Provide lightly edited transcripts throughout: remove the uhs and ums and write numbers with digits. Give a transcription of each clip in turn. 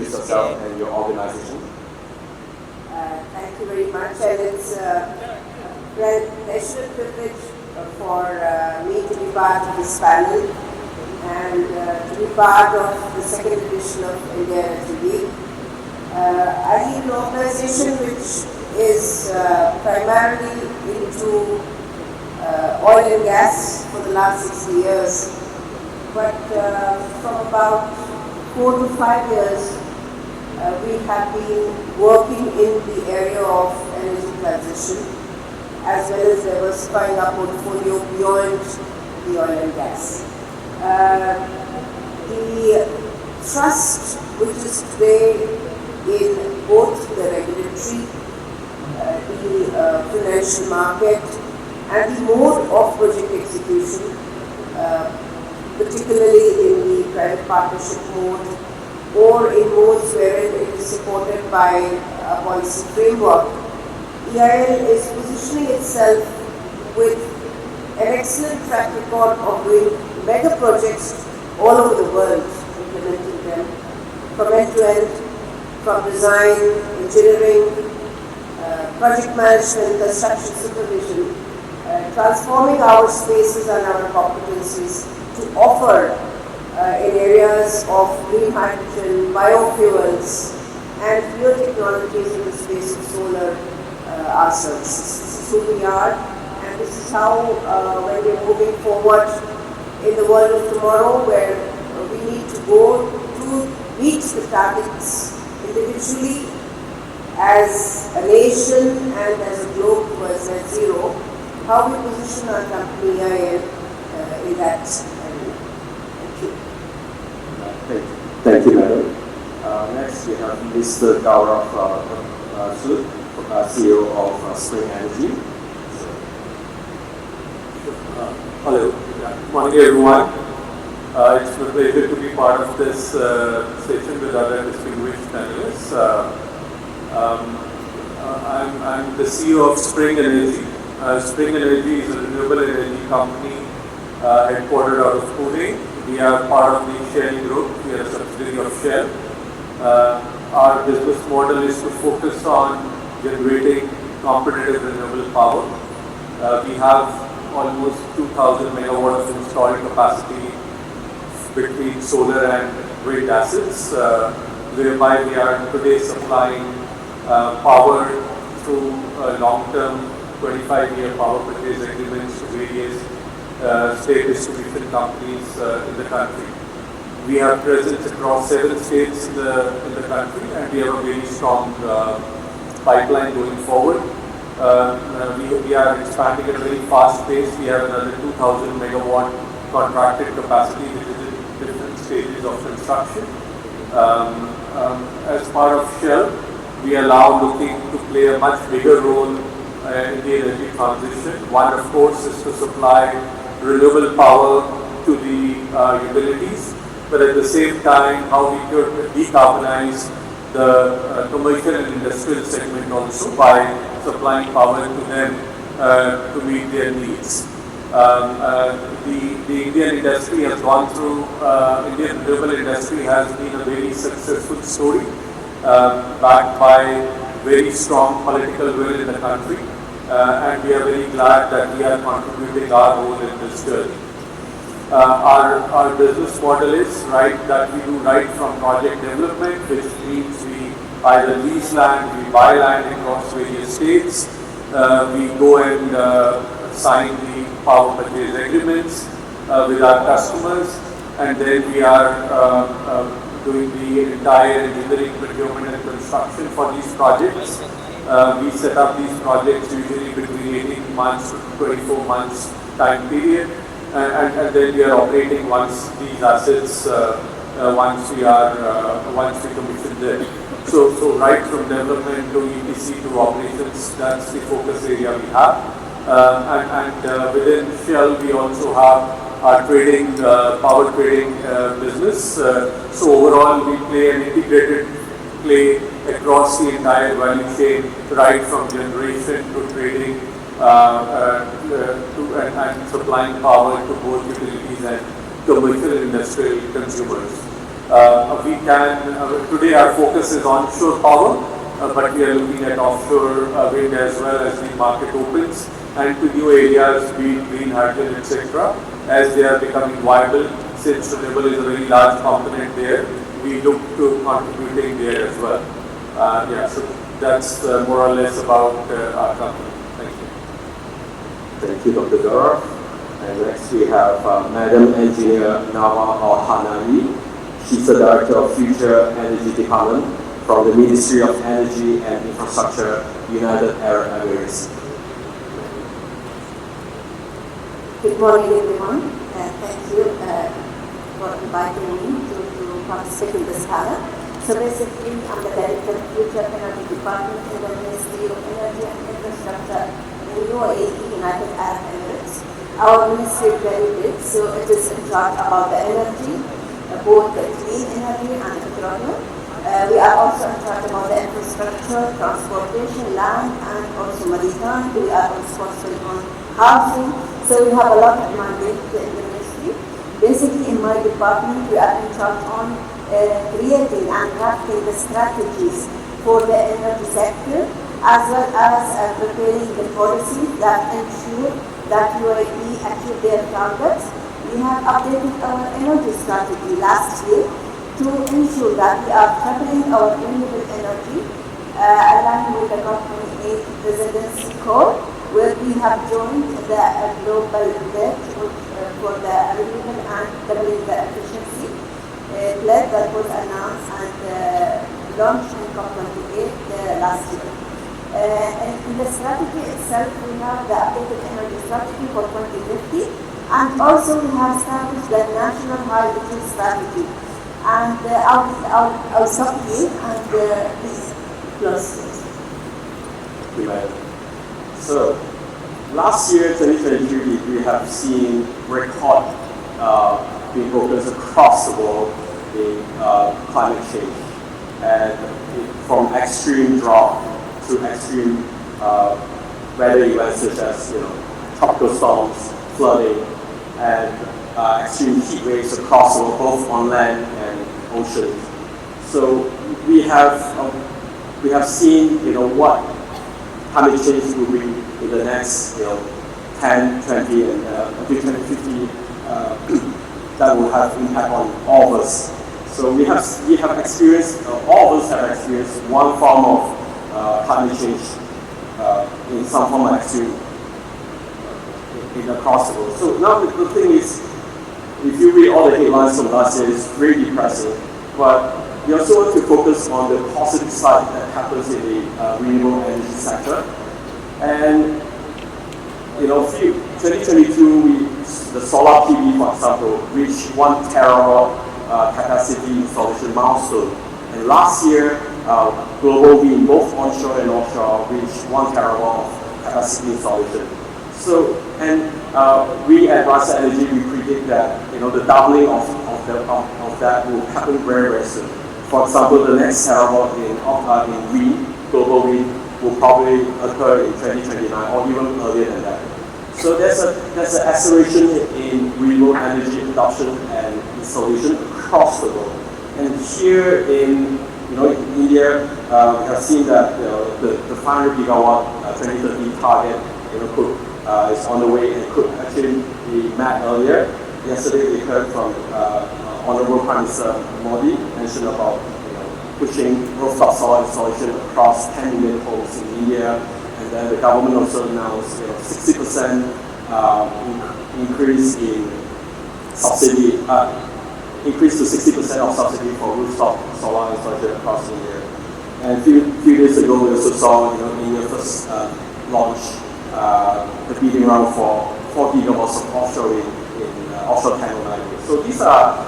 introduce yourself and your organization. Thank you very much, and it's a pleasure and privilege for me to be part of this panel and to be part of the second edition of India Energy Week. I lead an organization which is primarily into oil and gas for the last 60 years, but from about 4 to 5 years we have been working in the area of energy transition as well as diversifying our portfolio beyond the oil and gas. The trust which is today in both the regulatory, the financial market and the mode of project execution, particularly in the private partnership mode or in modes wherein it is supported by a policy framework, EIL is positioning itself with an excellent track record of doing mega projects all over the world, implementing them from end to end, from design, engineering, project management, construction supervision, transforming our spaces and our competencies to offer in areas of green hydrogen, biofuels, and biotechnologies in the space of solar our services. This is who we are, and this is how, when we are moving forward in the world of tomorrow, where we need to go to meet the targets individually, as a nation and as a globe towards net zero, how we position our company EIL in that area. Thank you. Thank you, madam. Next, we have Mr. Gaurav Sood, CEO of Spring Energy. Hello. Good morning, everyone. It's a pleasure to be part of this session with other distinguished panelists. I'm the CEO of Spring Energy. Spring Energy is a renewable energy company headquartered out of Pune. We are part of the Shell Group. We are a subsidiary of Shell. Our business model is to focus on generating competitive renewable power. We have almost 2,000 megawatts of installed capacity between solar and wind assets, whereby we are today supplying power through long-term 25-year power purchase agreements to various state distribution companies in the country. We have presence across 7 states in the country, and we have a very strong pipeline going forward. We are expanding at a very fast pace. We have another 2,000 megawatt contracted capacity, which is in different stages of construction. As part of Shell, we are now looking to play a much bigger role in the energy transition. One, of course, is to supply renewable power to the utilities, but at the same time, how we could decarbonize the commercial and industrial segment also by supplying power to them to meet their needs. The Indian industry has gone through, Indian renewable industry has been a very successful story, backed by very strong political will in the country, and we are very glad that we are contributing our role in this journey. Our business model is that we do right from project development, which means we either lease land, we buy land across various states, we go and sign the power purchase agreements with our customers, and then we are doing the entire engineering, procurement and construction for these projects. We set up these projects usually between 18 months to 24 months time period, and then we are operating once these assets, once we commission them. So right from development to EPC to operations, that's the focus area we have. And within Shell, we also have our trading, power trading business. So overall, we play an integrated play across the entire value chain, right from generation to trading and supplying power to both utilities and commercial and industrial consumers. We can, today our focus is onshore power, but we are looking at offshore wind as well as the market opens, and to new areas, be it green hydrogen, etc. As they are becoming viable, since renewable is a very large component there, we look to contributing there as well. Yeah, so that's more or less about our company. Thank you. Thank you, Dr. Gaurav. And next we have Madam Engineer Nawa Hanani. She's the Director of Future Energy Department from the Ministry of Energy and Infrastructure, United Arab Emirates. Good morning, everyone. Thank you for inviting me to participate in this gala. So basically, I'm the Director of Future Energy Department in the Ministry of Energy and Infrastructure in UAE, United Arab Emirates. Our ministry is very big, so it is in charge about the energy, both the clean energy and petroleum. We are also in charge about the infrastructure, transportation, land, and also maritime. We are responsible on housing. So we have a lot of mandate in the ministry. Basically, in my department, we are in charge on creating and crafting the strategies for the energy sector, as well as preparing the policies that ensure that UAE achieve their targets. We have updated our energy strategy last year to ensure that we are tripling our renewable energy, aligned with the company presidency call, where we have joined the global pledge for the renewable and doubling the efficiency pledge that was announced and launched in COP28 last year. In the strategy itself, we have the updated energy strategy for 2050, and also we have established the national hydrogen strategy. And I'll stop here and please close. So, last year, 2023, we have seen record being focused across the world in climate change, and from extreme drought to extreme weather events such as tropical storms, flooding, and extreme heat waves across the world, both on land and ocean. So we have seen what climate change will be in the next 10, 20, and until 2050. That will have impact on all of us. So we have experienced, all of us have experienced one form of climate change in some form of extreme across the world. So now the thing is, if you read all the headlines from last year, it's very depressing. But we also want to focus on the positive side that happens in the renewable energy sector. And 2022, the solar PV, for example, reached 1 terawatt capacity installation milestone. And last year, global wind, both onshore and offshore, reached 1 terawatt of capacity installation. So, and we at Vartika Energy, we predict that the doubling of that will happen very, very soon. For example, the next terawatt in wind, global wind, will probably occur in 2029 or even earlier than that. So there's an acceleration in renewable energy adoption and installation across the world. And here in India, we have seen that the 500 gigawatt 2030 target is on the way and could actually be met earlier. Yesterday we heard from Honorable Prime Minister Modi mention about pushing rooftop solar installation across 10 million homes in India, and then the government also announced 60% increase in subsidy, increase to 60% of subsidy for rooftop solar installation across India. And a few days ago, we also saw India first launch the bidding round for 4 gigawatts of offshore wind in offshore Tamil Nadu. So these are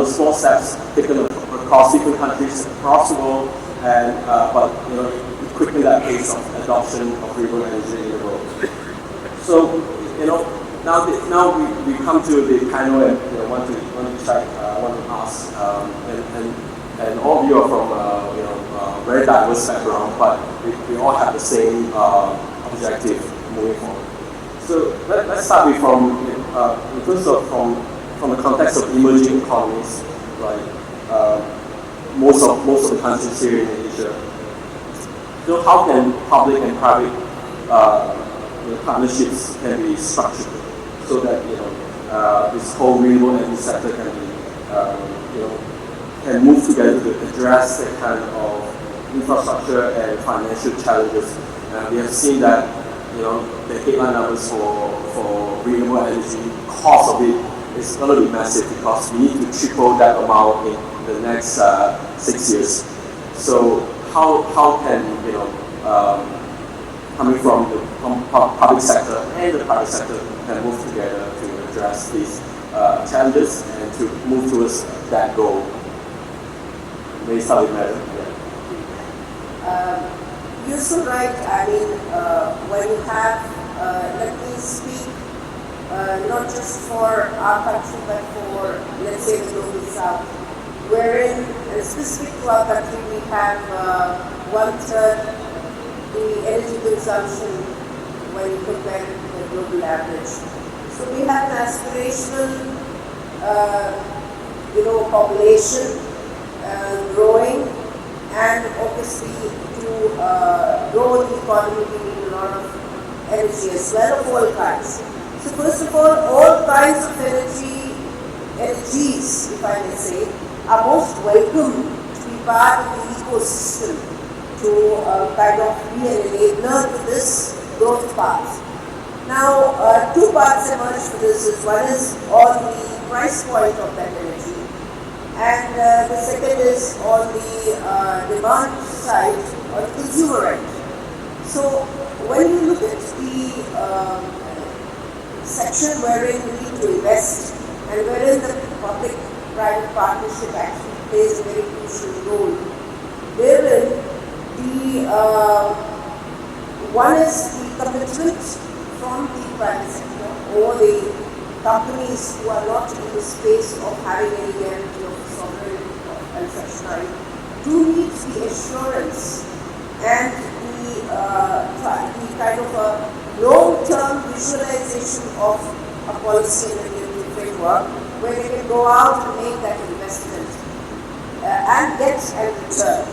small steps taken across different countries across the world, and but quicken that pace of adoption of renewable energy in the world. So now we come to the panel and want to ask, and all of you are from very diverse background, but we all have the same objective moving forward. So let's start with in terms of from the context of emerging economies, right? most of the countries here in Asia. So how can public and private partnerships can be structured so that this whole renewable energy sector can be can move together to address that kind of infrastructure and financial challenges. We have seen that the headline numbers for renewable energy, cost of it is going to be massive because we need to triple that amount in the next 6 years. So how can coming from the public sector and the private sector can move together to address these challenges and to move towards that goal? May start with Madam. You're so right. I mean, when you have, let me speak not just for our country, but for, let's say, the global south, wherein, specific to our country, we have 1/3 the energy consumption when you compare it to the global average. So we have an aspirational, population growing, and obviously to grow the economy we need a lot of energy as well, of all kinds. So first of all kinds of energies, if I may say, are most welcome to be part of the ecosystem to kind of be an enabler to this growth path. Now, two parts emerge for this. One is on the price point of that energy, and the second is on the demand side, or the consumer end. So, when you look at the section wherein you need to invest and wherein the public-private partnership actually plays a very crucial role, wherein the one is the commitment from the private sector or the companies who are not in the space of having any guarantee of sovereignty and such kind do need the assurance and the kind of a long-term visualization of a policy and regulatory framework where they can go out and make that investment and get a return.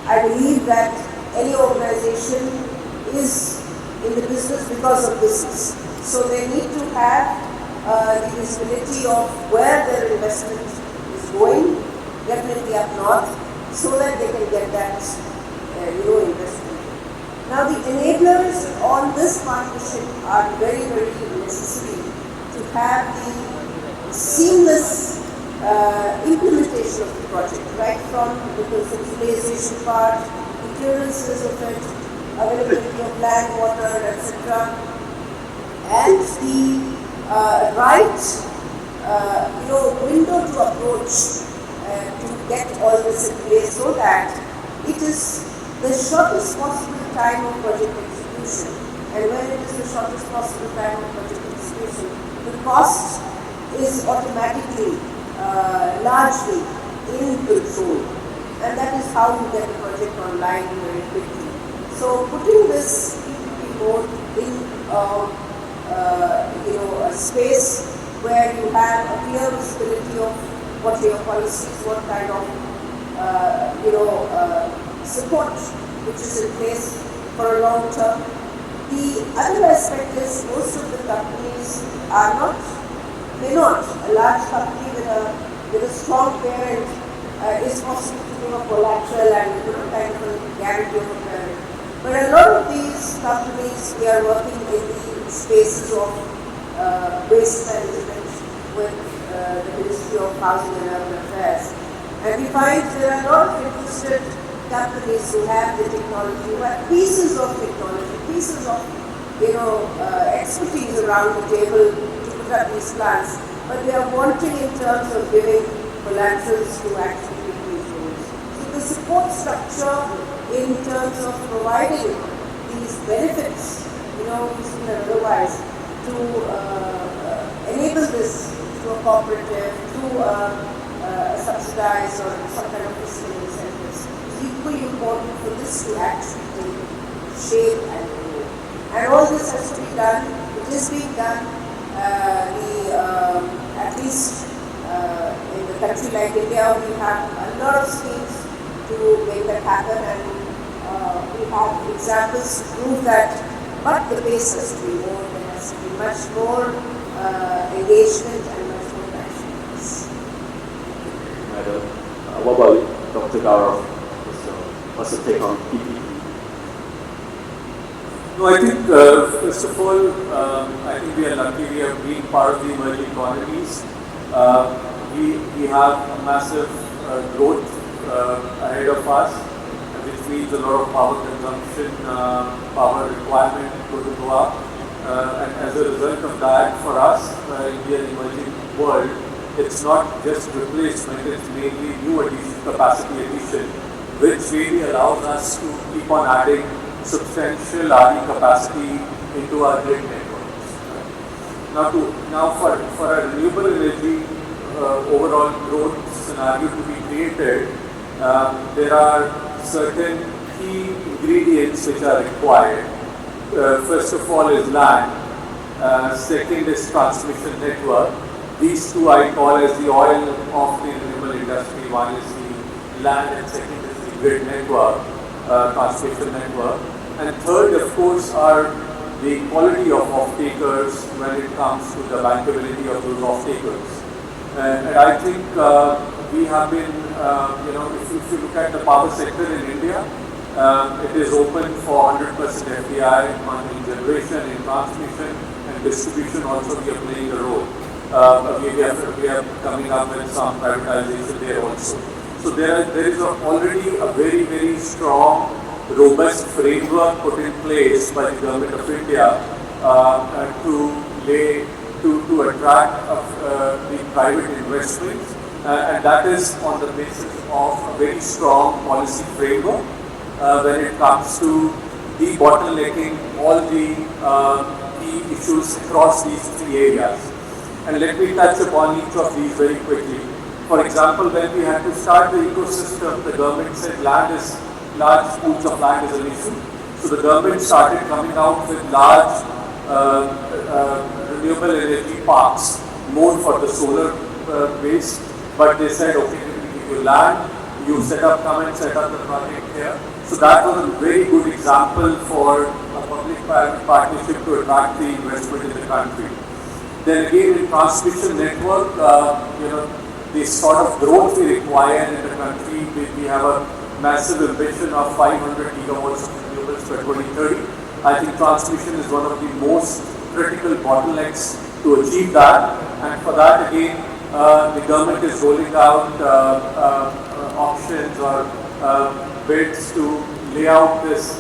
I believe that any organization is in the business because of business. So they need to have the visibility of where their investment is going, definitely up north, so that they can get that investment. Now the enablers on this partnership are very, very necessary to have the seamless implementation of the project, right from the conceptualization part, the clearances of it, availability of land, water, etc., and the right window to approach to get all this in place so that it is the shortest possible time of project execution. And when it is the shortest possible time of project execution, the cost is automatically largely in control, and that is how you get the project online very quickly. So putting this PPP mode in a space where you have a clear visibility of what your policies, what kind of support which is in place for a long term. The other aspect is most of the companies may not. A large company with a strong parent is possible to give a collateral and kind of a guarantee of a parent. But a lot of these companies, we are working in the spaces of waste management with the Ministry of Housing and Urban Affairs. And we find there are a lot of interested companies who have the technology, who have pieces of technology, pieces of expertise around the table to put up these plants, but they are wanting in terms of giving collaterals to actually make these roads. So the support structure in terms of providing these benefits, useful and otherwise, to enable this through a cooperative, through a subsidized or some kind of fiscal incentives, is equally important for this to actually take shape and grow. And all this has to be done, it is being done, at least in the country like India, we have a lot of schemes to make that happen, and we have examples to prove that. But the pace has to be more, there has to be much more engagement and much more passion. Madam, what about you, Dr. Gaurav? What's your take on PPP? No, I think first of all, I think we are lucky we have been part of the emerging economies. We have a massive growth ahead of us, which means a lot of power consumption, power requirement going to go up. And as a result of that, for us, India, the emerging world, it's not just replacement, it's mainly new addition, capacity addition, which really allows us to keep on adding substantial RE capacity into our grid networks. Now for a renewable energy overall growth scenario to be created, there are certain key ingredients which are required. First of all is land, second is transmission network. These two I call as the oil of the renewable industry. One is the land and second is the grid network, transmission network. And third, of course, are the quality of off-takers when it comes to the bankability of those off-takers. And I think we have been, if you look at the power sector in India, it is open for 100% FDI in generation, in transmission, and distribution also we are playing a role. We are coming up with some privatization there also. So there is already a very, very strong, robust framework put in place by the Government of India to attract the private investments, and that is on the basis of a very strong policy framework when it comes to debottlenecking all the key issues across these three areas. And let me touch upon each of these very quickly. For example, when we had to start the ecosystem, the government said large pools of land is an issue. So the government started coming out with large renewable energy parks, more for the solar base. But they said, okay, we will give you land, you come and set up the project here. So that was a very good example for a public-private partnership to attract the investment in the country. Then again, in transmission network, the sort of growth we require in the country, we have a massive ambition of 500 gigawatts of renewables by 2030. I think transmission is one of the most critical bottlenecks to achieve that. And for that, again, the government is rolling out auctions or bids to lay out this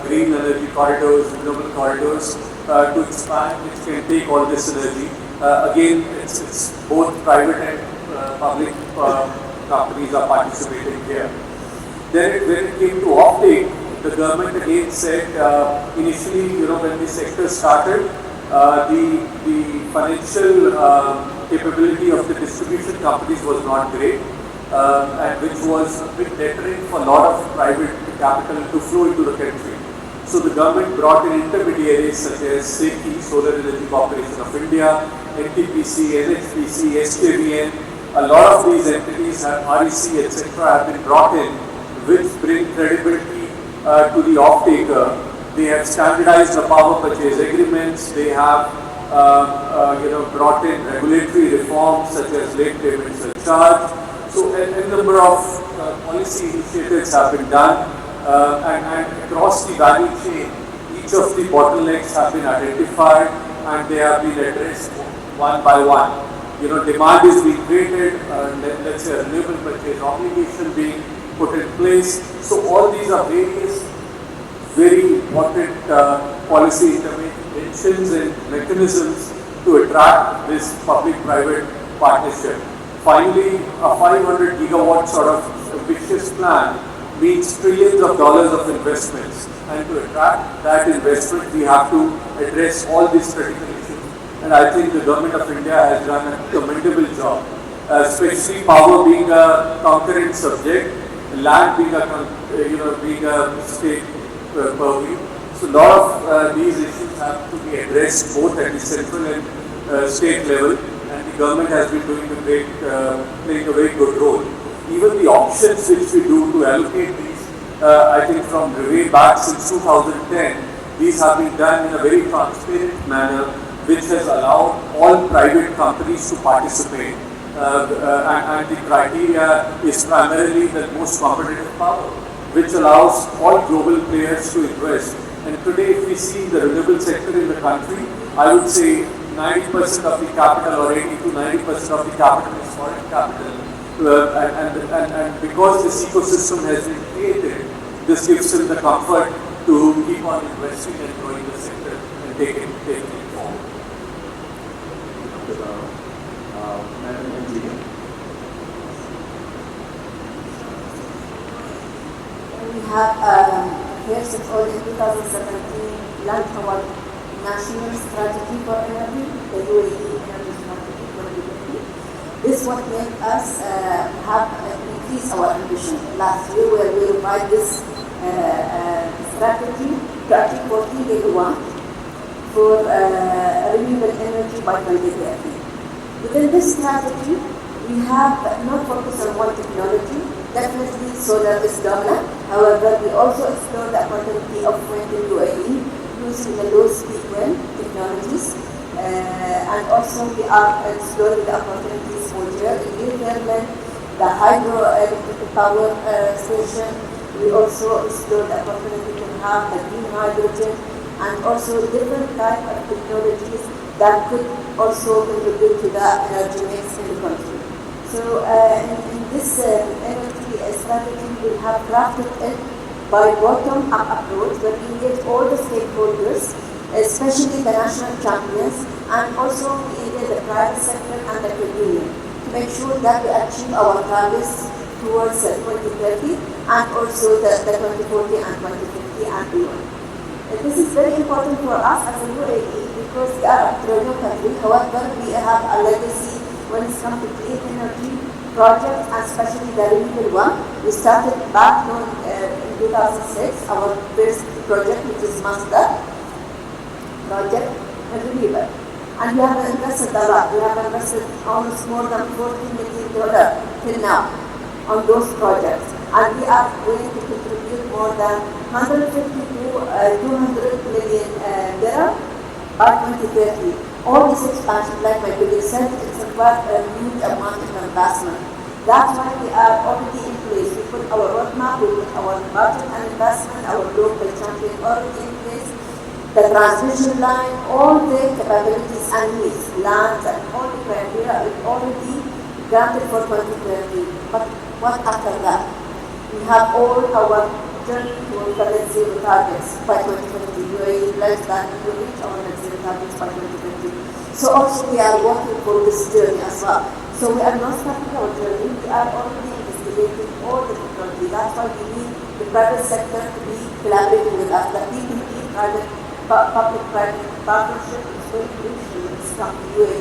green energy corridors, renewable corridors to expand, which can take all this energy. Again, it's both private and public companies are participating here. Then when it came to offtake, the government again said initially, when the sector started, the financial capability of the distribution companies was not great, and which was a bit deterrent for a lot of private capital to flow into the country. So the government brought in intermediaries such as SECI, Solar Energy Corporation of India, NTPC, NHPC, SJVN. A lot of these entities have REC, etc. have been brought in, which bring credibility to the off-taker. They have standardized the power purchase agreements. They have brought in regulatory reforms such as late payment surcharge. So a number of policy initiatives have been done, and across the value chain, each of the bottlenecks have been identified and they have been addressed one by one. Demand is being created, let's say a renewable purchase obligation being put in place. So all these are various very important policy interventions and mechanisms to attract this public-private partnership. Finally, a 500 gigawatt sort of ambitious plan means trillions of dollars of investments, and to attract that investment we have to address all these critical issues, and I think the Government of India has done a commendable job, especially power being a concurrent subject, land being a state purview. So a lot of these issues have to be addressed both at the central and state level, and the government has been doing playing a very good role. Even the options which we do to allocate these, I think from way back since 2010, these have been done in a very transparent manner, which has allowed all private companies to participate. And the criteria is primarily the most competitive power, which allows all global players to invest. And today, if we see the renewable sector in the country, I would say 90% of the capital or 80 to 90% of the capital is foreign capital. And because this ecosystem has been created, this gives them the comfort to keep on investing and growing the sector and taking it forward. We have, first of all, in 2017, launched our national strategy for energy, the UAE Energy Strategy 2020. This what made us have increased our ambition. Last year, we revised this strategy to achieve 14 gigawatts for renewable energy by 2030. Within this strategy, we have not focused on one technology. Definitely solar is dominant. However, we also explore the opportunity of wind in UAE using the low-speed wind technologies. And also we are exploring the opportunities for geothermal, the hydroelectric power station. We also explore the opportunity to have the green hydrogen and also different type of technologies that could also contribute to the energy mix in the country. So in this energy strategy, we have crafted it by bottom-up approach, where we engage all the stakeholders, especially the national champions, and also we engage the private sector and the community to make sure that we achieve our targets towards 2030 and also the 2040 and 2050 and beyond. This is very important for us as a UAE because we are a petroleum country. However, we have a legacy when it comes to clean energy projects, and especially the renewable one. We started back in 2006, our first project, which is Master project in Renewable. And we have invested a lot. We have invested almost more than $40 million till now on those projects. And we are going to contribute more than 150 to 200 million dirham by 2030. All this expansion, like my colleague said, it's quite a huge amount of investment. That's why we are already in place. We put our roadmap, we put our budget and investment, our local champion already in place. The transmission line, all the capabilities and needs, lands and all the criteria is already granted for 2030. But what after that? We have all our journey towards the net zero targets by 2050. UAE pledged that we will reach our net zero targets by 2050. So also we are working for this journey as well. So we are not starting our journey, we are already investigating all the technology. That's why we need the private sector to be collaborating with us. The PPP, public-private partnership, is very crucial in this UAE,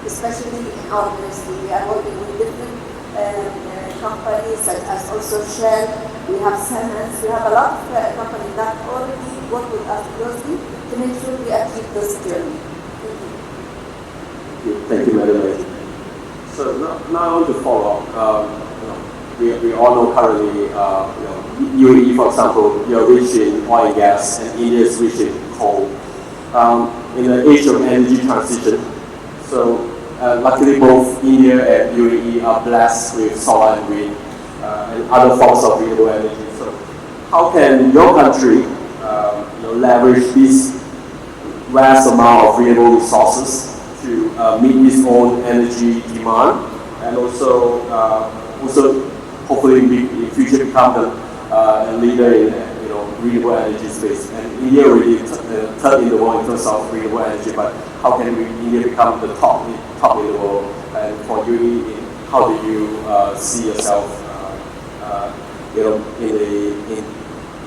especially in our ministry. We are working with different companies such as also Shell, we have Siemens, we have a lot of companies that already work with us closely to make sure we achieve this journey. Thank you, Madam. So now I want to follow up. We all know currently, UAE, for example, you're rich in oil and gas, and India is rich in coal. In the age of energy transition, so luckily both India and UAE are blessed with solar and wind and other forms of renewable energy. So how can your country leverage this vast amount of renewable resources to meet its own energy demand, and also hopefully in future become a leader in renewable energy space? And India already third in the world in terms of renewable energy, but how can India become the top in the world? And for you, how do you see yourself in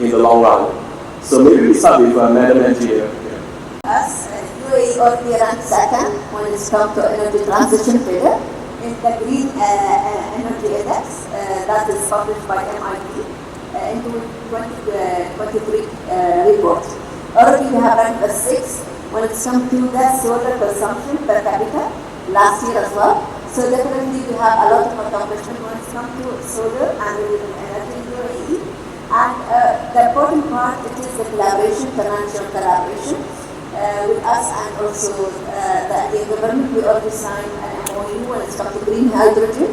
the long run? So maybe we start with Madam Engineer. Us, UAE already ranked second when it comes to energy transition figure in the Green Energy Index that is published by MIT in 2023 report. Already we have ranked the sixth when it comes to the solar consumption per capita. last year as well. So definitely we have a lot of accomplishment when it comes to solar and renewable energy in UAE. And the important part, it is the collaboration, financial collaboration with us, and also the government. We already signed an MOU when it comes to green hydrogen,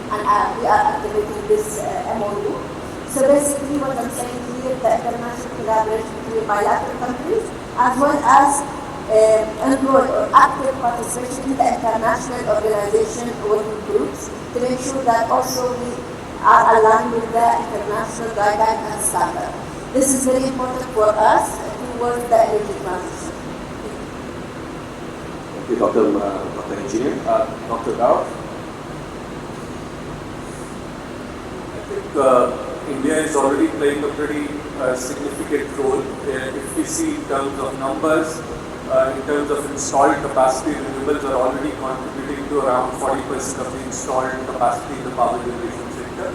and we are activating this MOU. So basically what I'm saying here, the international collaboration between bilateral countries, as well as enrolled or active participation in the international organization working groups to make sure that also we are aligned with the international guidelines and standard. This is very important for us towards the energy transition. Thank you, Dr. Engineer. Dr. Gaurav? I think India is already playing a pretty significant role. If we see in terms of numbers, in terms of installed capacity, renewables are already contributing to around 40% of the installed capacity in the power generation sector.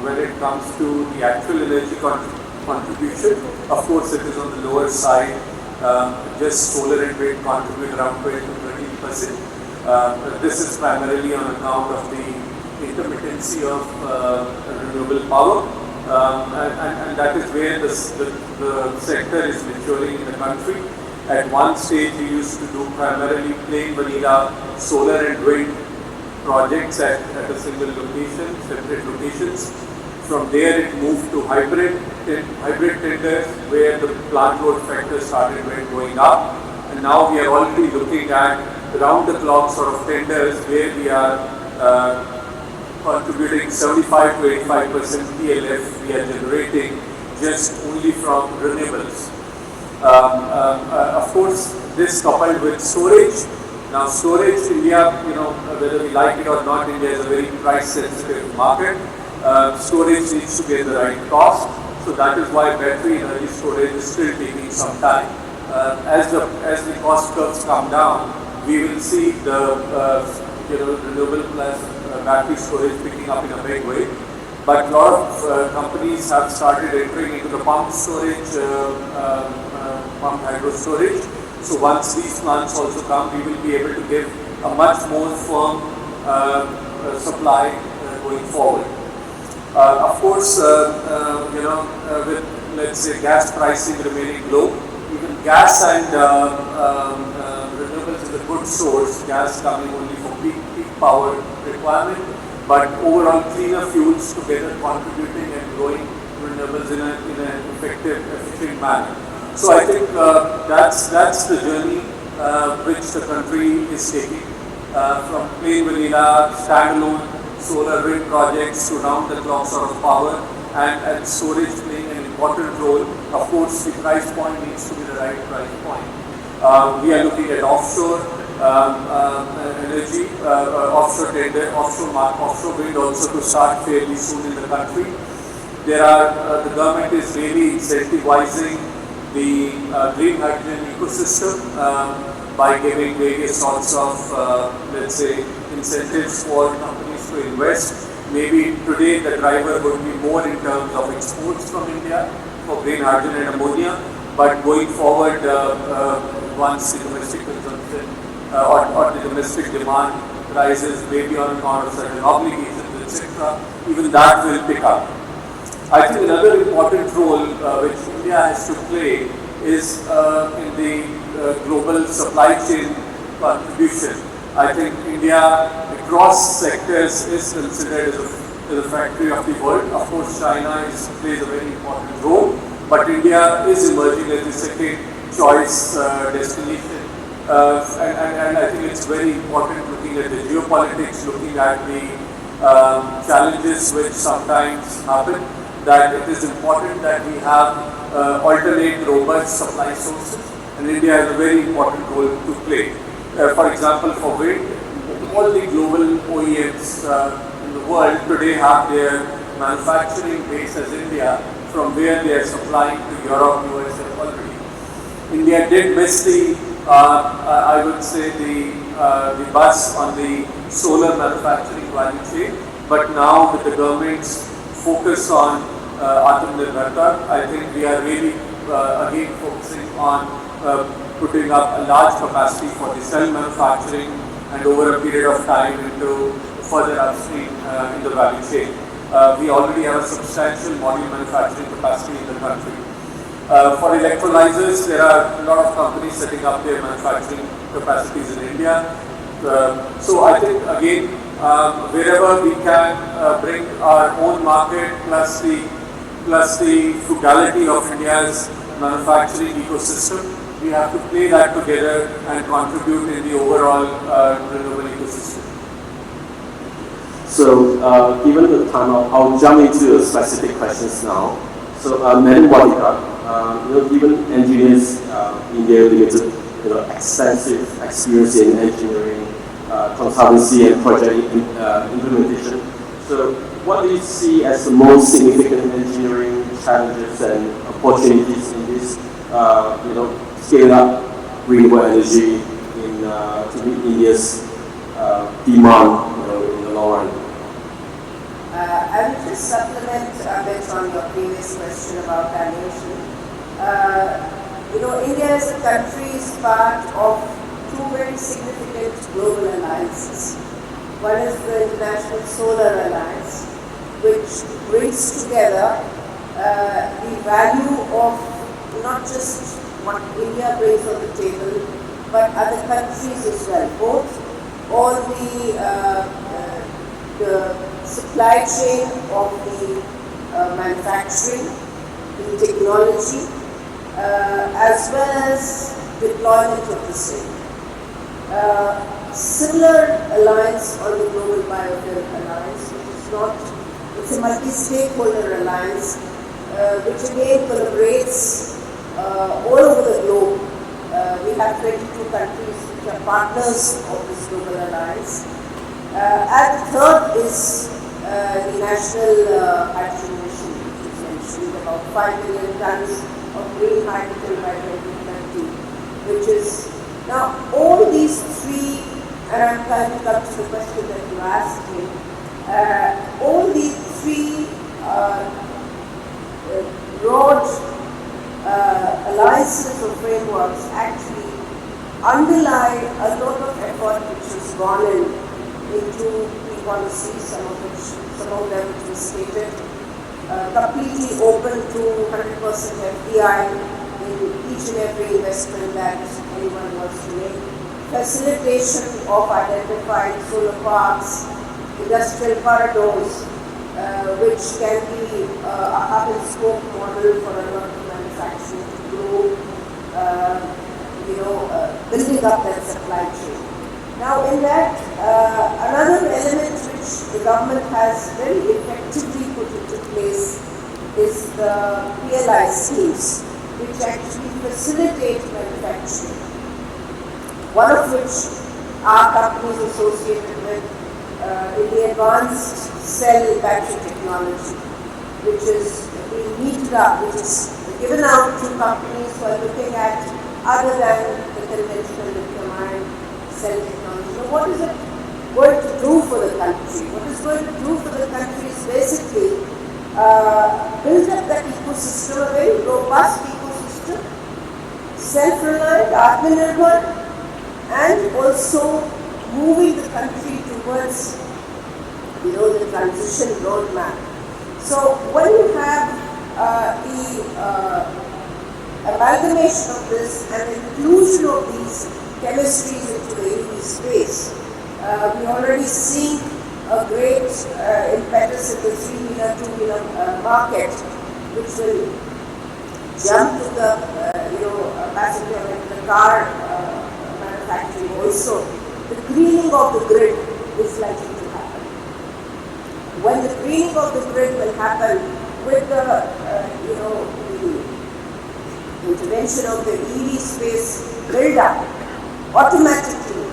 When it comes to the actual energy contribution, of course it is on the lower side. Just solar and wind contribute around 20 to 30%. This is primarily on account of the intermittency of renewable power, and that is where the sector is maturing in the country. At one stage we used to do primarily plain vanilla solar and wind projects at a single location, separate locations. From there it moved to hybrid tenders, where the plant load factor started going up, and now we are already looking at round the clock sort of tenders where we are contributing 75 to 85% PLF we are generating just only from renewables. Of course, this coupled with storage. Now storage, India, whether we like it or not, India is a very price sensitive market. Storage needs to be at the right cost. So that is why battery energy storage is still taking some time. As the cost curves come down, we will see the renewable plus battery storage picking up in a big way. But a lot of companies have started entering into the pump storage, pump hydro storage. So once these plants also come, we will be able to give a much more firm supply going forward. Of course, with let's say gas pricing remaining low, even gas and renewables is a good source. Gas coming only for peak power requirement, but overall cleaner fuels together contributing and growing renewables in an effective, efficient manner. So I think that's the journey which the country is taking, from plain vanilla standalone solar wind projects to round the clock sort of power, and storage playing an important role. Of course, the price point needs to be the right price point. We are looking at offshore energy, offshore wind also to start fairly soon in the country. The government is really incentivizing the green hydrogen ecosystem by giving various sorts of, let's say, incentives for companies to invest. Maybe today the driver would be more in terms of exports from India for green hydrogen and ammonia, but going forward, once the domestic consumption or the domestic demand rises, maybe on account of certain obligations, etc., even that will pick up. I think another important role which India has to play is in the global supply chain contribution. I think India across sectors is considered as a factory of the world. Of course, China plays a very important role, but India is emerging as the second choice destination. And I think it's very important looking at the geopolitics, looking at the challenges which sometimes happen, that it is important that we have alternate robust supply sources, and India has a very important role to play. For example, for wind, all the global OEMs in the world today have their manufacturing base as India, from where they are supplying to Europe, US already. India did miss the, I would say, the bus on the solar manufacturing value chain, but now with the government's focus on Atmanirbharta, I think we are really again focusing on putting up a large capacity for the cell manufacturing and over a period of time into further upstream in the value chain. We already have a substantial module manufacturing capacity in the country. For electrolyzers, there are a lot of companies setting up their manufacturing capacities in India. So I think again, wherever we can bring our own market plus the frugality of India's manufacturing ecosystem, we have to play that together and contribute in the overall renewable ecosystem. So, given the time, I'll jump into the specific questions now. So, Madam Vartika, given engineers India limited extensive experience in engineering, consultancy, and project implementation. So, what do you see as the most significant engineering challenges and opportunities in this, scale up renewable energy to meet India's demand, in the long run? I will just supplement a bit on your previous question about our nation. India as a country is part of two very significant global alliances. One is the International Solar Alliance, which brings together the value of not just what India brings on the table, but other countries as well. Both all the supply chain of the manufacturing, the technology, as well as deployment of the same. Similar alliance on the Global Biofuel Alliance, it's a multi-stakeholder alliance, which again collaborates all over the globe. We have 22 countries which are partners of this global alliance. And the third is the national hydrogen mission, which is mentioned, about 5 million tons of green hydrogen by 2030, which is now all these three, and I'm trying to come to the question that you asked me, all these three broad alliances or frameworks actually underlie a lot of effort which has gone into policies, some of them which was stated, completely open to 100% FDI in each and every investment that anyone wants to make, facilitation of identified solar parks, industrial corridors, which can be a hub and spoke model for a lot of manufacturing to grow, building up that supply chain. Now in that, another element which the government has very effectively put into place is the PLI schemes, which actually facilitate manufacturing. One of which are companies associated with in the advanced cell battery technology, which is being meted up, which is given out to companies who are looking at other than the conventional lithium-ion cell technology. So what is it going to do for the country? What it's going to do for the country is basically build up that ecosystem, a very robust ecosystem, self-reliant, Atmanirbhar, and also moving the country towards, the transition roadmap. So when you have the amalgamation of this and inclusion of these chemistries into the EV space, we already see a great impetus in the three-wheeler, two-wheeler market, which will jump to the passenger and the car manufacturing also. The greening of the grid is likely to happen. When the greening of the grid will happen with the intervention of the EV space build up, automatically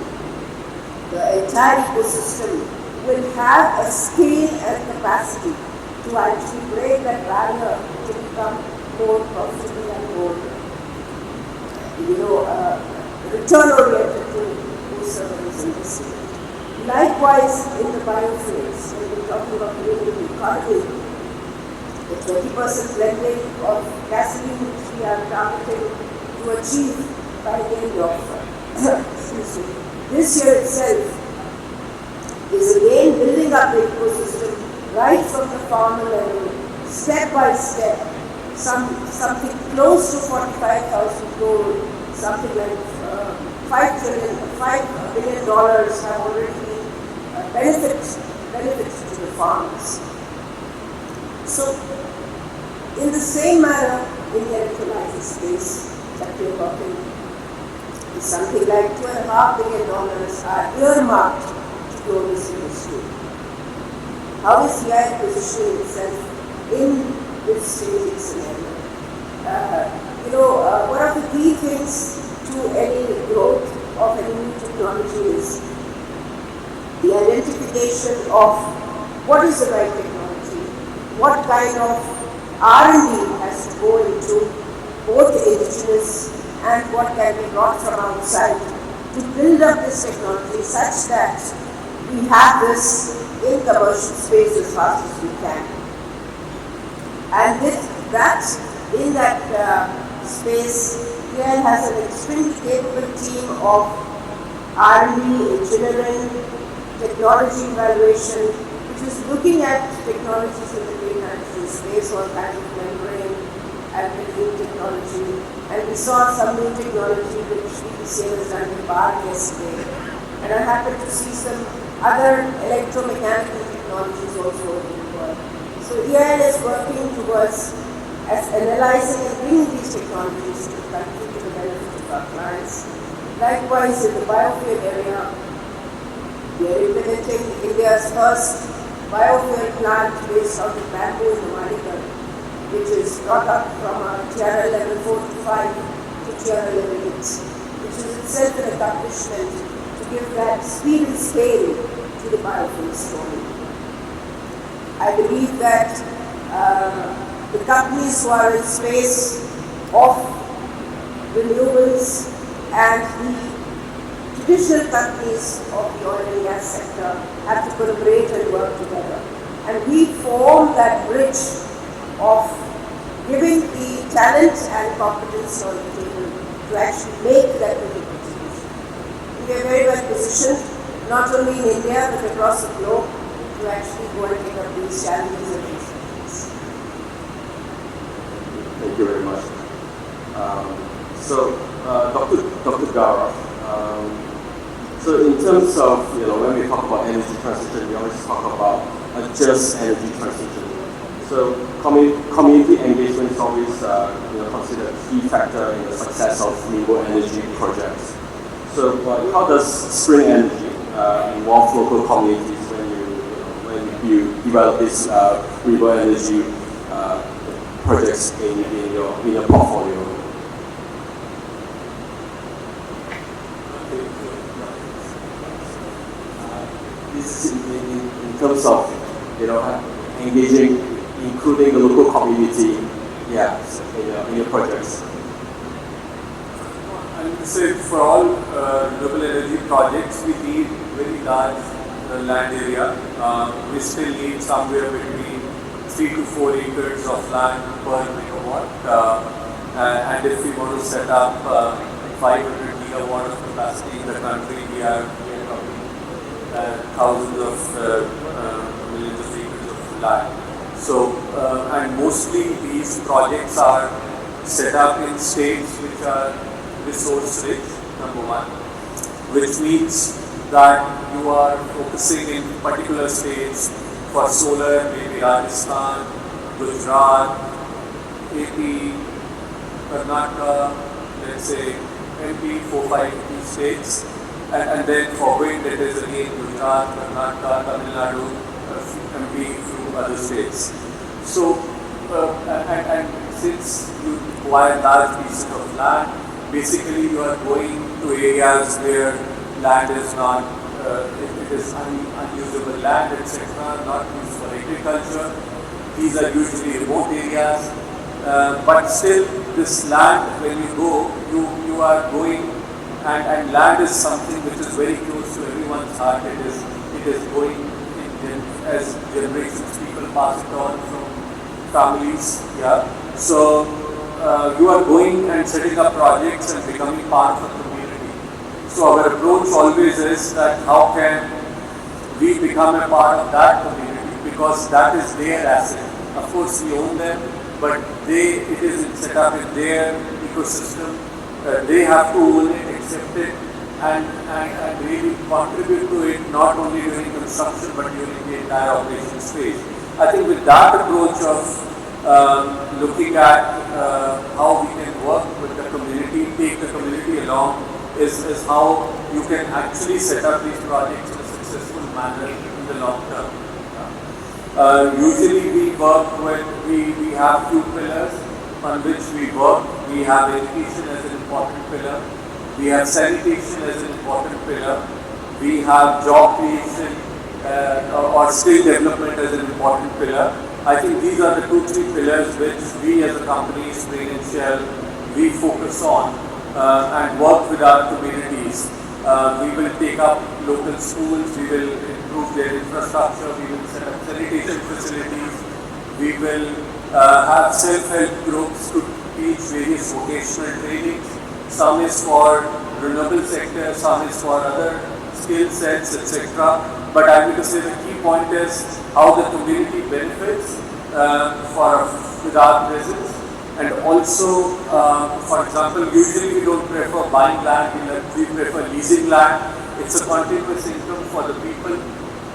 the entire ecosystem will have a scale and capacity to actually break that barrier to become more profitable and more return oriented to service industry. Likewise, in the biofuels, when we're talking about renewable economy, the 20% blending of gasoline which we are targeting to achieve by the end of excuse me, this year itself is again building up the ecosystem right from the farmer level, step by step. Something close to 45,000 crore, something like $5 billion have already been benefits to the farmers. So, in the same manner, in the electrolyzer space that we are talking, something like $2.5 billion are earmarked to grow this industry. How is EIL positioning itself in this changing scenario? One of the key things to any growth of any new technology is the identification of what is the right technology, what kind of R&D has to go into both the indigenous and what can be brought from outside to build up this technology such that we have this in commercial space as fast as we can. And with that, in that space, EIL has an extremely capable team of R&D, engineering, technology evaluation, which is looking at technologies in the green hydrogen space, all kinds of membrane and marine technology. And we saw some new technology which IPSHEM has done in Park yesterday. And I happened to see some other electromechanical technologies also in the world. So EIL is working towards analyzing and bringing these technologies to the country to the benefit of our clients. Likewise, in the biofuel area, we are implementing India's first biofuel plant based on the bamboo in Vartika, which is brought up from a TRL level 4 to 5 to TRL level 8, which is itself an accomplishment to give that speed and scale to the biofuel story. I believe that the companies who are in space of renewables and the traditional companies of the oil and gas sector have to collaborate and work together. And we form that bridge of giving the talent and competence on the table to actually make that big contribution. We are very well positioned, not only in India but across the globe, to actually go and take up these challenges and these things. Thank you very much. Dr. Gara, so in terms of, when we talk about energy transition, we always talk about a just energy transition. So community engagement is always considered a key factor in the success of renewable energy projects. So how does spring energy involve local communities when you develop these renewable energy projects in your portfolio? This is in terms of engaging, including the local community, in your projects. I would say for all renewable energy projects, we need very large land area. We still need somewhere between 3 to 4 acres of land per megawatt. And if we want to set up 500 gigawatt of capacity in the country, we are talking thousands of millions of acres of land. So, and mostly these projects are set up in states which are resource rich, number one, which means that you are focusing in particular states for solar, maybe Rajasthan, Gujarat, AP, Karnataka, let's say MP, 4-5 states, and then for wind it is again Gujarat, Karnataka, Tamil Nadu, MP through other states. So, and since you acquire large pieces of land, basically you are going to areas where land is not, it is unusable land, etc., not used for agriculture. These are usually remote areas, but still this land, when you go, you are going, and land is something which is very close to everyone's heart. It is going as generations, people pass it on from families. Yeah. So you are going and setting up projects and becoming part of the community. So our approach always is that how can we become a part of that community, because that is their asset. Of course we own them, but it is set up in their ecosystem. They have to own it, accept it, and really contribute to it, not only during construction but during the entire operation stage. I think with that approach of looking at how we can work with the community, take the community along, is how you can actually set up these projects in a successful manner in the long term. Usually we work with, we have two pillars on which we work. We have education as an important pillar. We have sanitation as an important pillar. We have job creation or skill development as an important pillar. I think these are the 2-3 pillars which we as a company, Spring and Shell, we focus on and work with our communities. We will take up local schools, we will improve their infrastructure, we will set up sanitation facilities, we will have self-help groups to teach various vocational trainings. Some is for renewable sector, some is for other skill sets, etc. But I will say the key point is how the community benefits with our presence. And also, for example, usually we don't prefer buying land, we prefer leasing land. It's a continuous income for the people.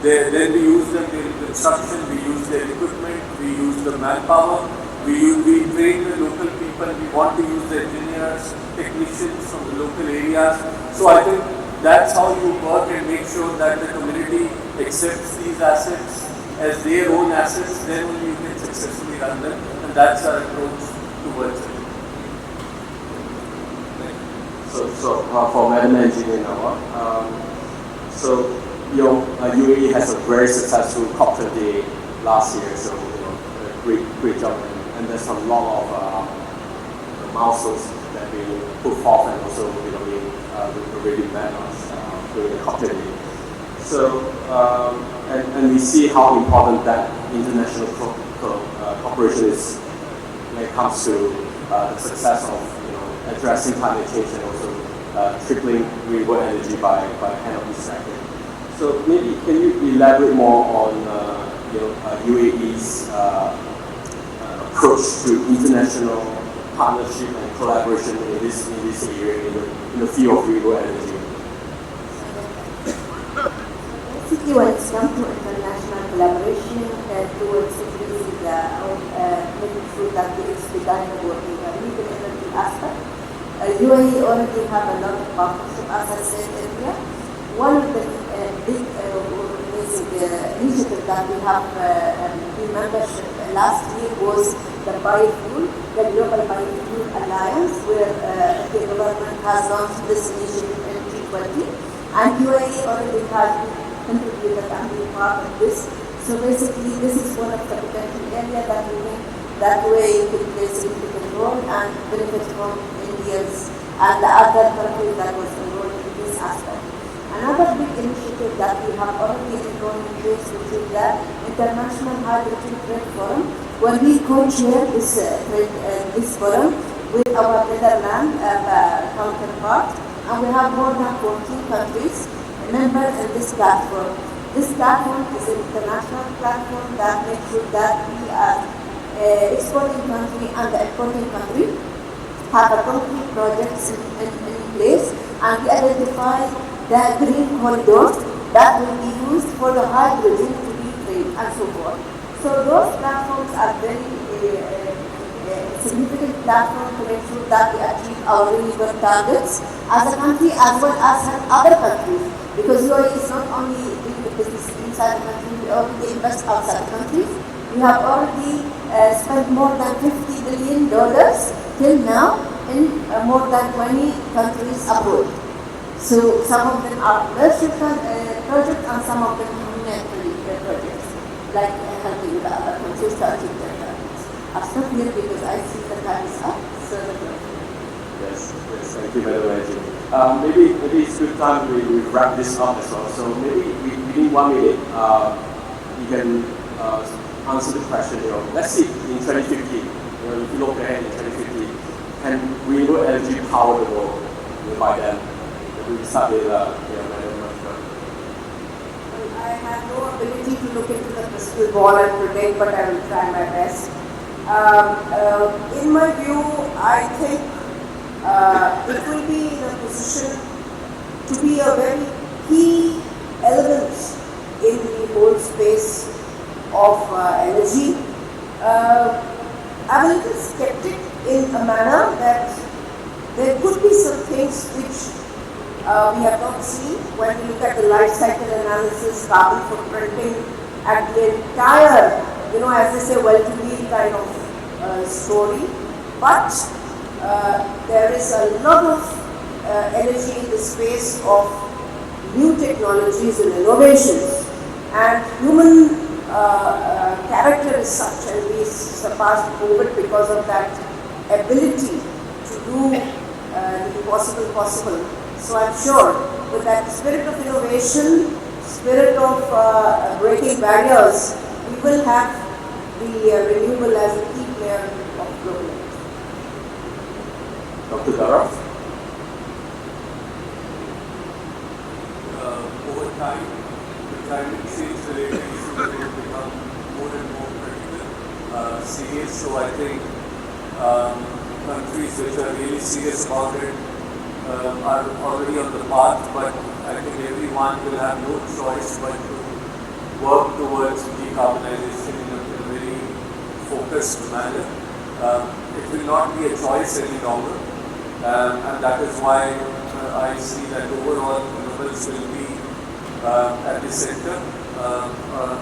Then we use them during construction, we use their equipment, we use the manpower, we train the local people, we want to use the engineers, technicians from the local areas. So I think that's how you work and make sure that the community accepts these assets as their own assets, then only you can successfully run them, and that's our approach towards it. So for Madam Engineer now, UAE has a very successful COP28 last year, so great job, and there's a lot of milestones that we put forth, and also we really met us during the COP28. So and we see how important that international cooperation is when it comes to the success of addressing climate change and also tripling renewable energy by end of this decade. So maybe can you elaborate more on UAE's approach to international partnership and collaboration in this area in the field of renewable energy? Basically, when it comes to international collaboration towards increasing making sure that we expedite the work in the renewable energy aspect, UAE already have a lot of partnership, as I said earlier. One of the big initiatives that we have in membership last year was the biofuel, the Global Biofuel Alliance, where the government has launched this initiative in 2020, and UAE already has contributed and been part of this. So basically, this is one of the potential areas that we think that way could play a significant role and benefit from Indians and the other countries that was enrolled in this aspect. Another big initiative that we have already enrolled in this, which is the International Hydrogen Trade Forum, where we co-chair this forum with our Netherlands counterpart, and we have more than 14 countries members in this platform. This platform is an international platform that makes sure that we are exporting country and the importing country have a concrete projects in place, and we identify the green corridors that will be used for the hydrogen to be traded and so forth. So those platforms are very significant platform to make sure that we achieve our renewable targets as a country as well as other countries. Because UAE is not only doing the business inside the country, we already invest outside the country. We have already spent more than $50 billion till now in more than 20 countries abroad. So some of them are commercial projects and some of them humanitarian projects, like helping the other countries to achieve their targets. I'll stop here because I see the time is up. So Yes, thank you, Madam Engineer. Maybe it's good time we wrap this up as well. So maybe within 1 minute, you can answer the question. Let's see in 2050. If you look ahead in 2050, renewable energy power the world by then. We started I have no ability to look into the crystal ball and predict, but I will try my best. In my view, I think it will be in a position to be a very key element in the whole space of energy. I'm a little skeptic in a manner that there could be some things which we have not seen when we look at the life cycle analysis, carbon footprinting, at the entire, as they say, well-to-wheel kind of story. But there is a lot of energy in the space of new technologies and innovations, and human character is such, and we surpassed COVID because of that ability to do the impossible possible. So I'm sure with that spirit of innovation, spirit of breaking barriers, we will have the renewable as a key player of global energy. Dr. Dara? Over time, the climate change related issues will become more and more critical, serious. So I think countries which are really serious about it are already on the path, but I think everyone will have no choice but to work towards decarbonization in a very focused manner. It will not be a choice any longer, and that is why I see that overall renewables will be at the center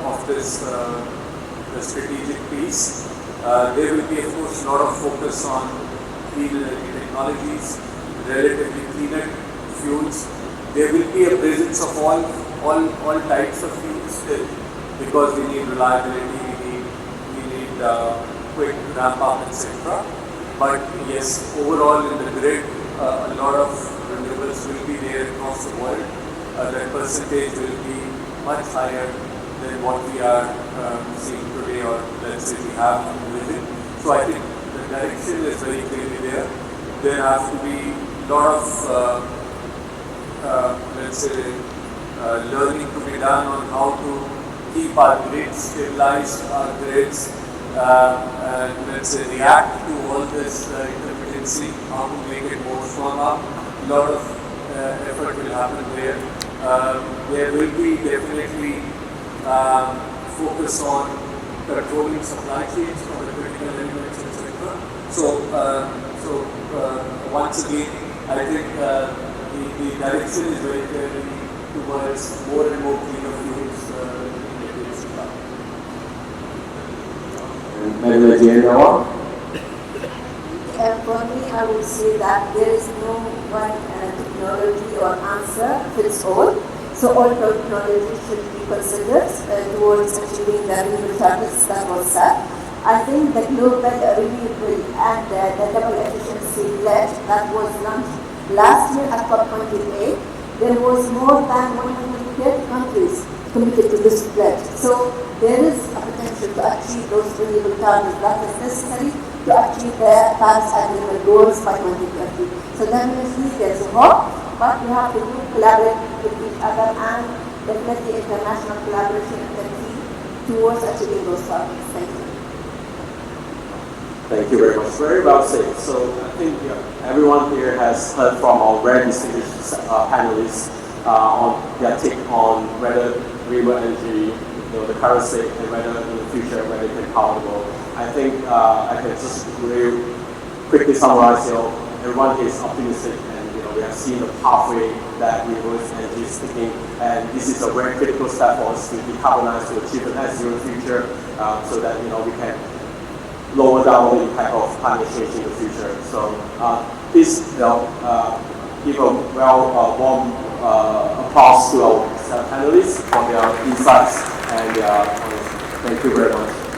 of this strategic piece. There will be, of course, a lot of focus on clean energy technologies, relatively cleaner fuels. There will be a presence of all types of fuels still, because we need reliability, we need quick ramp up, etc. But yes, overall in the grid, a lot of renewables will be there across the world. That percentage will be much higher than what we are seeing today, or let's say we have envisioned. So I think the direction is very clearly there. There has to be a lot of, let's say, learning to be done on how to keep our grids stabilized, our grids, and let's say react to all this intermittency, how to make it more stronger. A lot of effort will happen there. There will be definitely focus on controlling supply chains for the critical elements, etc. So once again, I think the direction is very clearly towards more and more cleaner fuels in the days to come. For me, I would say that there is no one technology or answer fits all. So all technologies should be considered towards achieving the renewable targets that was set. I think the global renewable and the double efficiency pledge that was launched last year at COP28, there was more than 130 countries committed to this pledge. So there is a potential to achieve those renewable targets that is necessary to achieve the Paris Agreement goals by 2030. So definitely there's a hope, but we have to collaborate with each other, and definitely international collaboration is the key towards achieving those targets. Thank you. Thank you very much. Very well said. So I think everyone here has heard from our very distinguished panelists on their take on whether renewable energy, the current state, and whether in the future whether it can power the world. I think I can just really quickly summarize. Everyone here is optimistic, and we have seen the pathway that renewable energy is taking, and this is a very critical step for us to decarbonize to achieve a net zero future, so that we can lower down the impact of climate change in the future. So please give a warm applause to our panelists for their insights, and thank you very much.